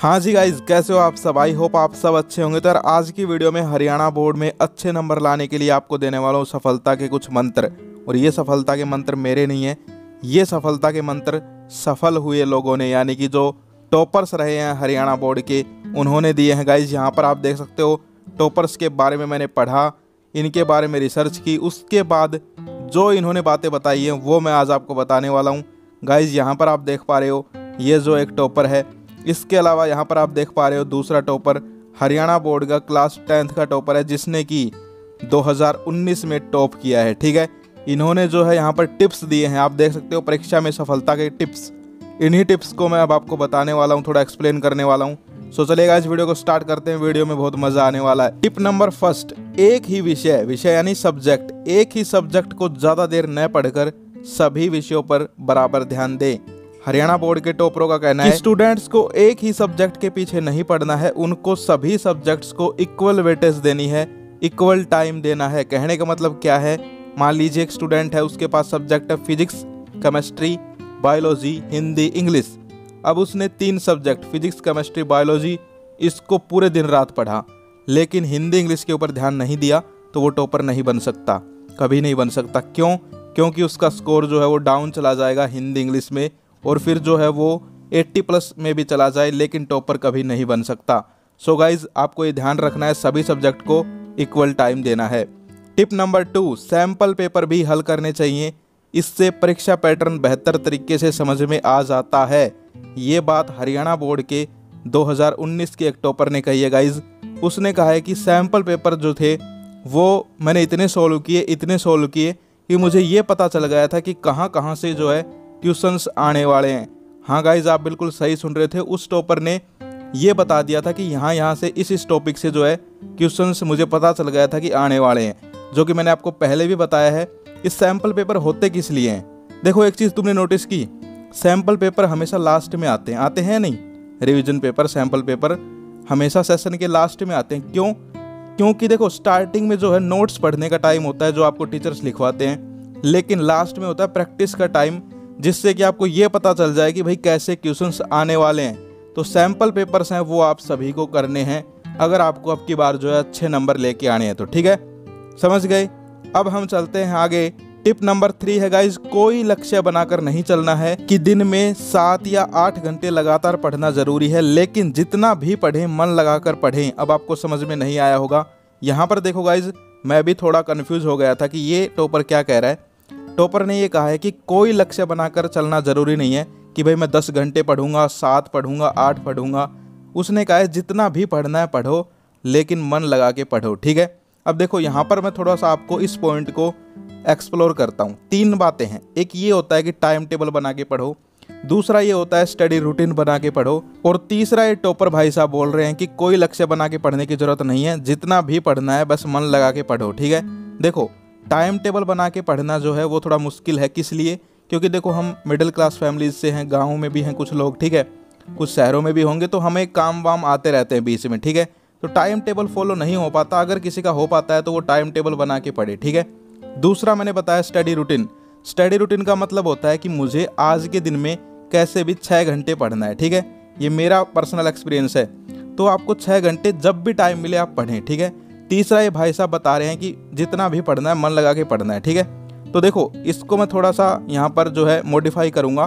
हाँ जी गाइज, कैसे हो आप सब। आई होप आप सब अच्छे होंगे। तो यार आज की वीडियो में हरियाणा बोर्ड में अच्छे नंबर लाने के लिए आपको देने वाला हूँ सफलता के कुछ मंत्र। और ये सफलता के मंत्र मेरे नहीं है, ये सफलता के मंत्र सफल हुए लोगों ने, यानी कि जो टॉपर्स रहे हैं हरियाणा बोर्ड के, उन्होंने दिए हैं गाइज। यहाँ पर आप देख सकते हो टॉपर्स के बारे में मैंने पढ़ा, इनके बारे में रिसर्च की, उसके बाद जो इन्होंने बातें बताई हैं वो मैं आज आपको बताने वाला हूँ गाइज। यहाँ पर आप देख पा रहे हो ये जो एक टॉपर है, इसके अलावा यहाँ पर आप देख पा रहे हो दूसरा टॉपर हरियाणा बोर्ड का क्लास 10th का टॉपर है, जिसने कि 2019 में टॉप किया है। ठीक है, इन्होंने जो है यहाँ पर टिप्स दिए हैं, आप देख सकते हो परीक्षा में सफलता के टिप्स। इन्हीं टिप्स को मैं अब आपको बताने वाला हूँ, थोड़ा एक्सप्लेन करने वाला हूँ। सो चलिएगा इस वीडियो को स्टार्ट करते हैं, वीडियो में बहुत मजा आने वाला है। टिप नंबर फर्स्ट, एक ही विषय यानी सब्जेक्ट, एक ही सब्जेक्ट को ज्यादा देर न पढ़कर सभी विषयों पर बराबर ध्यान दें। हरियाणा बोर्ड के टॉपरों का कहना है स्टूडेंट्स को एक ही सब्जेक्ट के पीछे नहीं पढ़ना है, उनको सभी सब्जेक्ट्स को इक्वल वेटेज देनी है, इक्वल टाइम देना है। कहने का मतलब क्या है, मान लीजिए एक स्टूडेंट है, उसके पास सब्जेक्ट है physics, chemistry, biology, Hindi, English. अब उसने 3 सब्जेक्ट फिजिक्स, केमिस्ट्री, बायोलॉजी, इसको पूरे दिन रात पढ़ा, लेकिन हिंदी इंग्लिश के ऊपर ध्यान नहीं दिया, तो वो टॉपर नहीं बन सकता, कभी नहीं बन सकता। क्यों? क्योंकि उसका स्कोर जो है वो डाउन चला जाएगा हिंदी इंग्लिश में, और फिर जो है वो 80+ में भी चला जाए, लेकिन टॉपर कभी नहीं बन सकता। सो गाइज आपको ये ध्यान रखना है, सभी सब्जेक्ट को इक्वल टाइम देना है। टिप नंबर 2, सैम्पल पेपर भी हल करने चाहिए, इससे परीक्षा पैटर्न बेहतर तरीके से समझ में आ जाता है। ये बात हरियाणा बोर्ड के 2019 के एक टॉपर ने कही है गाइज। उसने कहा है कि सैम्पल पेपर जो थे वो मैंने इतने सोल्व किए कि मुझे ये पता चल गया था कि कहाँ से जो है ट्यूशन्स आने वाले हैं। हाँ गाइज, आप बिल्कुल सही सुन रहे थे, उस टॉपर ने ये बता दिया था कि यहाँ से इस टॉपिक से जो है क्वेश्चंस मुझे पता चल गया था कि आने वाले हैं, जो कि मैंने आपको पहले भी बताया है। इस सैम्पल पेपर होते किस लिए हैं? देखो एक चीज़ तुमने नोटिस की, सैम्पल पेपर हमेशा लास्ट में आते हैं नहीं, रिविजन पेपर, सैम्पल पेपर हमेशा सेशन के लास्ट में आते हैं। क्यों? क्योंकि देखो स्टार्टिंग में जो है नोट्स पढ़ने का टाइम होता है, जो आपको टीचर्स लिखवाते हैं, लेकिन लास्ट में होता है प्रैक्टिस का टाइम, जिससे कि आपको ये पता चल जाए कि भाई कैसे क्वेश्चंस आने वाले हैं। तो सैम्पल पेपर्स हैं वो आप सभी को करने हैं, अगर आपको अब की बार जो है अच्छे नंबर लेके आने हैं तो। ठीक है, समझ गए। अब हम चलते हैं आगे। टिप नंबर 3 है गाइज, कोई लक्ष्य बनाकर नहीं चलना है कि दिन में 7 या 8 घंटे लगातार पढ़ना जरूरी है, लेकिन जितना भी पढ़ें मन लगाकर पढ़ें। अब आपको समझ में नहीं आया होगा, यहाँ पर देखो गाइज, मैं भी थोड़ा कंफ्यूज हो गया था कि ये टॉपर क्या कह रहा है। टॉपर ने ये कहा है कि कोई लक्ष्य बनाकर चलना जरूरी नहीं है कि भाई मैं 10 घंटे पढ़ूंगा, 7 पढ़ूंगा, 8 पढ़ूंगा। उसने कहा है जितना भी पढ़ना है पढ़ो, लेकिन मन लगा के पढ़ो। ठीक है, अब देखो यहाँ पर मैं थोड़ा सा आपको इस पॉइंट को एक्सप्लोर करता हूँ। 3 बातें हैं, एक ये होता है कि टाइम टेबल बना के पढ़ो, दूसरा ये होता है स्टडी रूटीन बना के पढ़ो, और तीसरा ये टॉपर भाई साहब बोल रहे हैं कि कोई लक्ष्य बना के पढ़ने की जरूरत नहीं है, जितना भी पढ़ना है बस मन लगा के पढ़ो। ठीक है, देखो टाइम टेबल बना के पढ़ना जो है वो थोड़ा मुश्किल है। किस लिए? क्योंकि देखो हम मिडिल क्लास फैमिलीज से हैं, गाँव में भी हैं कुछ लोग, ठीक है, कुछ शहरों में भी होंगे, तो हमें काम वाम आते रहते हैं बीच में। ठीक है, तो टाइम टेबल फॉलो नहीं हो पाता। अगर किसी का हो पाता है तो वो टाइम टेबल बना के पढ़े। ठीक है, दूसरा मैंने बताया स्टडी रूटीन। स्टडी रूटीन का मतलब होता है कि मुझे आज के दिन में कैसे भी 6 घंटे पढ़ना है। ठीक है, ये मेरा पर्सनल एक्सपीरियंस है, तो आपको 6 घंटे जब भी टाइम मिले आप पढ़ें। ठीक है, तीसरा ये भाई साहब बता रहे हैं कि जितना भी पढ़ना है मन लगा के पढ़ना है। ठीक है, तो देखो इसको मैं थोड़ा सा यहाँ पर जो है मॉडिफाई करूँगा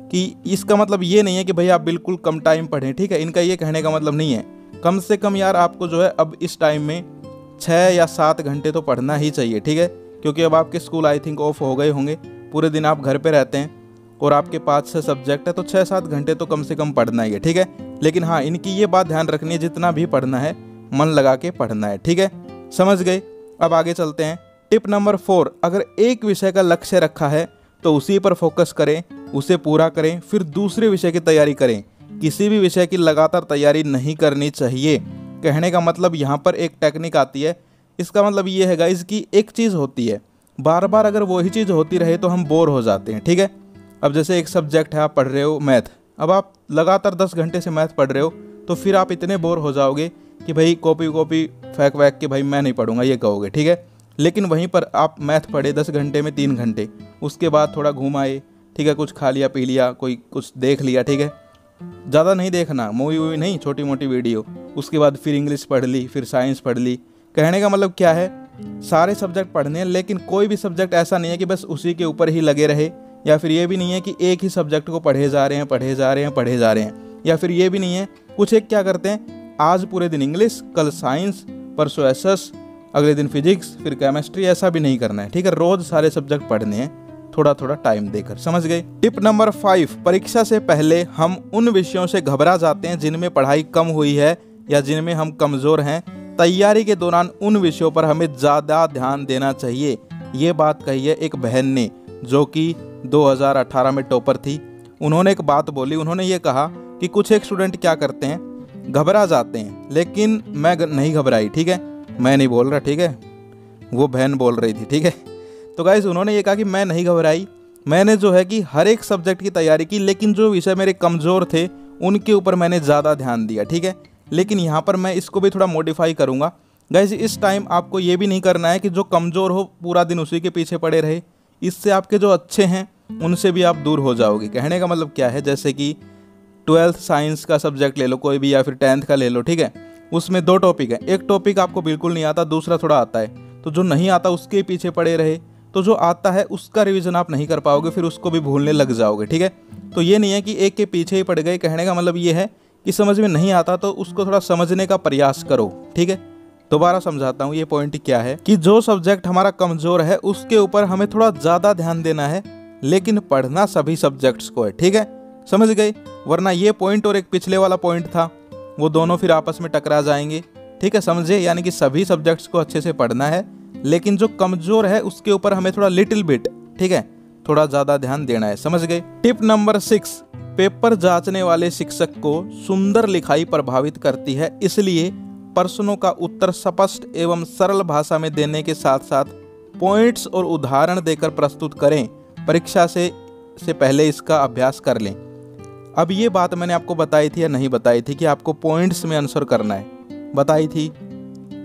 कि इसका मतलब ये नहीं है कि भाई आप बिल्कुल कम टाइम पढ़ें। ठीक है, इनका ये कहने का मतलब नहीं है, कम से कम यार आपको जो है अब इस टाइम में 6 या 7 घंटे तो पढ़ना ही चाहिए। ठीक है, क्योंकि अब आपके स्कूल आई थिंक ऑफ हो गए होंगे, पूरे दिन आप घर पे रहते हैं और आपके 5-6 सब्जेक्ट है, तो 6-7 घंटे तो कम से कम पढ़ना ही है। ठीक है, लेकिन हाँ इनकी ये बात ध्यान रखनी है, जितना भी पढ़ना है मन लगा के पढ़ना है। ठीक है, समझ गए। अब आगे चलते हैं। टिप नंबर 4, अगर एक विषय का लक्ष्य रखा है तो उसी पर फोकस करें, उसे पूरा करें, फिर दूसरे विषय की तैयारी करें। किसी भी विषय की लगातार तैयारी नहीं करनी चाहिए। कहने का मतलब यहाँ पर एक टेक्निक आती है, इसका मतलब ये है गाइज कि एक चीज़ होती है, बार बार अगर वही चीज़ होती रहे तो हम बोर हो जाते हैं। ठीक है, अब जैसे एक सब्जेक्ट है, आप पढ़ रहे हो मैथ, अब आप लगातार 10 घंटे से मैथ पढ़ रहे हो, तो फिर आप इतने बोर हो जाओगे कि भाई कॉपी फेंक वैक के भाई मैं नहीं पढ़ूंगा, ये कहोगे। ठीक है, लेकिन वहीं पर आप मैथ पढ़े 10 घंटे में 3 घंटे, उसके बाद थोड़ा घूम आए, ठीक है, कुछ खा लिया पी लिया, कोई कुछ देख लिया, ठीक है, ज़्यादा नहीं देखना, मूवी वूवी नहीं, छोटी मोटी वीडियो। उसके बाद फिर इंग्लिश पढ़ ली, फिर साइंस पढ़ ली। कहने का मतलब क्या है, सारे सब्जेक्ट पढ़ने हैं, लेकिन कोई भी सब्जेक्ट ऐसा नहीं है कि बस उसी के ऊपर ही लगे रहे, या फिर ये भी नहीं है कि एक ही सब्जेक्ट को पढ़े जा रहे हैं, या फिर ये भी नहीं है कुछ एक क्या करते हैं, आज पूरे दिन इंग्लिश, कल साइंस, परसों एसएस, अगले दिन फिजिक्स, फिर केमिस्ट्री। ऐसा भी नहीं करना है, ठीक है। रोज सारे सब्जेक्ट पढ़ने हैं, थोड़ा थोड़ा टाइम देकर, समझ गए। टिप नंबर 5, परीक्षा से पहले हम उन विषयों से घबरा जाते हैं जिनमें पढ़ाई कम हुई है या जिनमें हम कमज़ोर हैं। तैयारी के दौरान उन विषयों पर हमें ज़्यादा ध्यान देना चाहिए। ये बात कही है एक बहन ने जो कि 2018 में टॉपर थी। उन्होंने एक बात बोली, उन्होंने ये कहा कि कुछ एक स्टूडेंट क्या करते हैं, घबरा जाते हैं, लेकिन मैं नहीं घबराई, ठीक है। मैं नहीं बोल रहा, ठीक है, वो बहन बोल रही थी, ठीक है। तो गाइस उन्होंने ये कहा कि मैं नहीं घबराई, मैंने जो है कि हर एक सब्जेक्ट की तैयारी की, लेकिन जो विषय मेरे कमज़ोर थे उनके ऊपर मैंने ज़्यादा ध्यान दिया, ठीक है। लेकिन यहाँ पर मैं इसको भी थोड़ा मॉडिफाई करूँगा। गाइस इस टाइम आपको ये भी नहीं करना है कि जो कमज़ोर हो पूरा दिन उसी के पीछे पड़े रहे। इससे आपके जो अच्छे हैं उनसे भी आप दूर हो जाओगे। कहने का मतलब क्या है, जैसे कि 12th साइंस का सब्जेक्ट ले लो कोई भी, या फिर 10th का ले लो, ठीक है। उसमें 2 टॉपिक है, एक टॉपिक आपको बिल्कुल नहीं आता, दूसरा थोड़ा आता है। तो जो नहीं आता उसके पीछे पड़े रहे, तो जो आता है उसका रिवीजन आप नहीं कर पाओगे, फिर उसको भी भूलने लग जाओगे, ठीक है। तो ये नहीं है कि एक के पीछे ही पड़ गए। कहने का मतलब ये है कि समझ में नहीं आता तो उसको थोड़ा समझने का प्रयास करो, ठीक है। दोबारा समझाता हूँ ये पॉइंट क्या है कि जो सब्जेक्ट हमारा कमज़ोर है उसके ऊपर हमें थोड़ा ज़्यादा ध्यान देना है, लेकिन पढ़ना सभी सब्जेक्ट्स को है, ठीक है, समझ गए। वरना ये पॉइंट और एक पिछले वाला पॉइंट था, वो दोनों फिर आपस में टकरा जाएंगे, ठीक है, समझे। यानी कि सभी सब्जेक्ट्स को अच्छे से पढ़ना है, लेकिन जो कमज़ोर है उसके ऊपर हमें थोड़ा लिटिल बिट, ठीक है, थोड़ा ज़्यादा ध्यान देना है, समझ गए। टिप नंबर 6, पेपर जांचने वाले शिक्षक को सुंदर लिखाई प्रभावित करती है, इसलिए प्रश्नों का उत्तर स्पष्ट एवं सरल भाषा में देने के साथ साथ पॉइंट्स और उदाहरण देकर प्रस्तुत करें। परीक्षा से पहले इसका अभ्यास कर लें। अब ये बात मैंने आपको बताई थी या नहीं बताई थी कि आपको पॉइंट्स में आंसर करना है, बताई थी।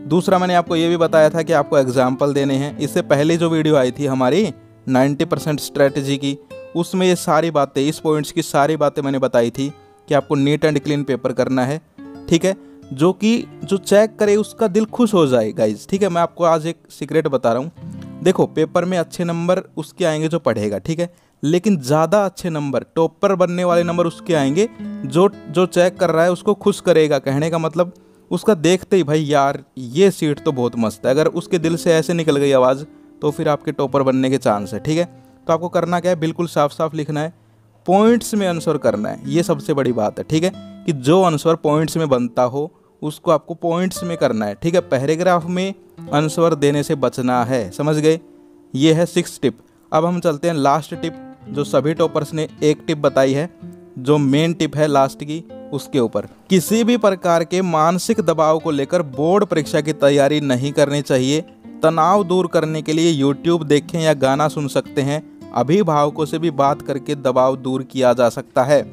दूसरा मैंने आपको ये भी बताया था कि आपको एग्जाम्पल देने हैं। इससे पहले जो वीडियो आई थी हमारी 90% स्ट्रेटजी की, उसमें ये सारी बातें, इस पॉइंट्स की सारी बातें मैंने बताई थी कि आपको नीट एंड क्लीन पेपर करना है, ठीक है, जो चेक करे उसका दिल खुश हो जाए गाइज, ठीक है। मैं आपको आज एक सीक्रेट बता रहा हूँ। देखो पेपर में अच्छे नंबर उसके आएंगे जो पढ़ेगा, ठीक है, लेकिन ज़्यादा अच्छे नंबर, टॉपर बनने वाले नंबर उसके आएंगे जो चेक कर रहा है उसको खुश करेगा। कहने का मतलब उसका देखते ही भाई यार ये सीट तो बहुत मस्त है, अगर उसके दिल से ऐसे निकल गई आवाज़ तो फिर आपके टॉपर बनने के चांस है, ठीक है। तो आपको करना क्या है, बिल्कुल साफ साफ लिखना है, पॉइंट्स में आंसर करना है, ये सबसे बड़ी बात है, ठीक है, कि जो आंसर पॉइंट्स में बनता हो उसको आपको पॉइंट्स में करना है, ठीक है। पैराग्राफ में आंसर देने से बचना है, समझ गए। ये है 6 टिप। अब हम चलते हैं लास्ट टिप, जो सभी टॉपर्स ने एक टिप बताई है, जो मेन टिप है लास्ट की, उसके ऊपर। किसी भी प्रकार के मानसिक दबाव को लेकर बोर्ड परीक्षा की तैयारी नहीं करनी चाहिए। तनाव दूर करने के लिए यूट्यूब देखें या गाना सुन सकते हैं। अभिभावकों से भी बात करके दबाव दूर किया जा सकता है।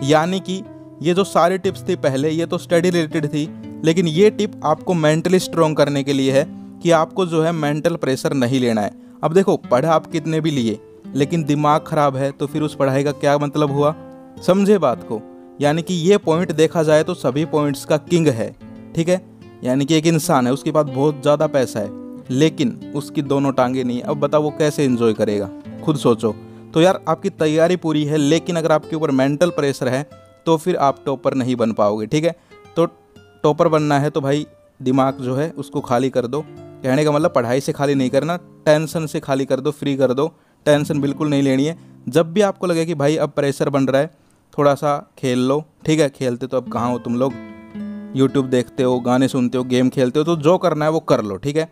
यानी कि ये जो सारी टिप्स थी पहले, ये तो स्टडी रिलेटेड थी, लेकिन ये टिप आपको मेंटली स्ट्रॉन्ग करने के लिए है कि आपको जो है मेंटल प्रेशर नहीं लेना है। अब देखो पढ़ा आप कितने भी लिए, लेकिन दिमाग खराब है तो फिर उस पढ़ाई का क्या मतलब हुआ, समझे बात को। यानी कि ये पॉइंट देखा जाए तो सभी पॉइंट्स का किंग है, ठीक है। यानी कि एक इंसान है, उसके पास बहुत ज़्यादा पैसा है, लेकिन उसकी दोनों टांगे नहीं है। अब बताओ वो कैसे एंजॉय करेगा, खुद सोचो। तो यार आपकी तैयारी पूरी है, लेकिन अगर आपके ऊपर मेंटल प्रेशर है तो फिर आप टॉपर नहीं बन पाओगे, ठीक है। तो टॉपर बनना है तो भाई दिमाग जो है उसको खाली कर दो। कहने का मतलब पढ़ाई से खाली नहीं करना, टेंशन से खाली कर दो, फ्री कर दो। टेंशन बिल्कुल नहीं लेनी है। जब भी आपको लगे कि भाई अब प्रेशर बन रहा है, थोड़ा सा खेल लो, ठीक है। खेलते तो अब कहाँ हो तुम लोग, यूट्यूब देखते हो, गाने सुनते हो, गेम खेलते हो, तो जो करना है वो कर लो, ठीक है।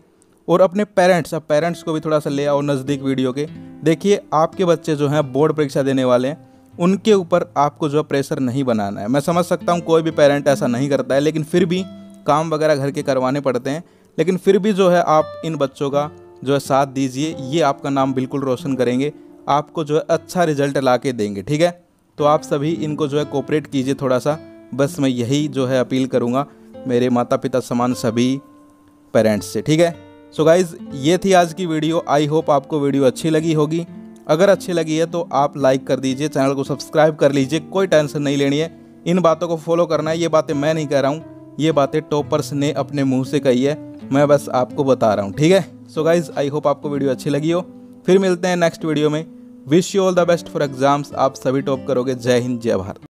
और अपने पेरेंट्स को भी थोड़ा सा ले आओ नज़दीक वीडियो के। देखिए आपके बच्चे जो हैं बोर्ड परीक्षा देने वाले हैं, उनके ऊपर आपको जो प्रेशर नहीं बनाना है। मैं समझ सकता हूँ कोई भी पेरेंट ऐसा नहीं करता है, लेकिन फिर भी काम वगैरह घर के करवाने पड़ते हैं। लेकिन फिर भी जो है आप इन बच्चों का जो है साथ दीजिए, ये आपका नाम बिल्कुल रोशन करेंगे, आपको जो है अच्छा रिजल्ट ला के देंगे, ठीक है। तो आप सभी इनको जो है कोऑपरेट कीजिए थोड़ा सा, बस मैं यही जो है अपील करूँगा मेरे माता पिता समान सभी पेरेंट्स से, ठीक है। सो गाइज़ ये थी आज की वीडियो। आई होप आपको वीडियो अच्छी लगी होगी। अगर अच्छी लगी है तो आप लाइक कर दीजिए, चैनल को सब्सक्राइब कर लीजिए, कोई टेंशन नहीं लेनी है। इन बातों को फॉलो करना है। ये बातें मैं नहीं कह रहा हूँ, ये बातें टॉपर्स ने अपने मुंह से कही है, मैं बस आपको बता रहा हूँ, ठीक है। सो गाइज आई होप आपको वीडियो अच्छी लगी हो। फिर मिलते हैं नेक्स्ट वीडियो में। Wish you all the best for exams. आप सभी टॉप करोगे। जय हिंद, जय भारत।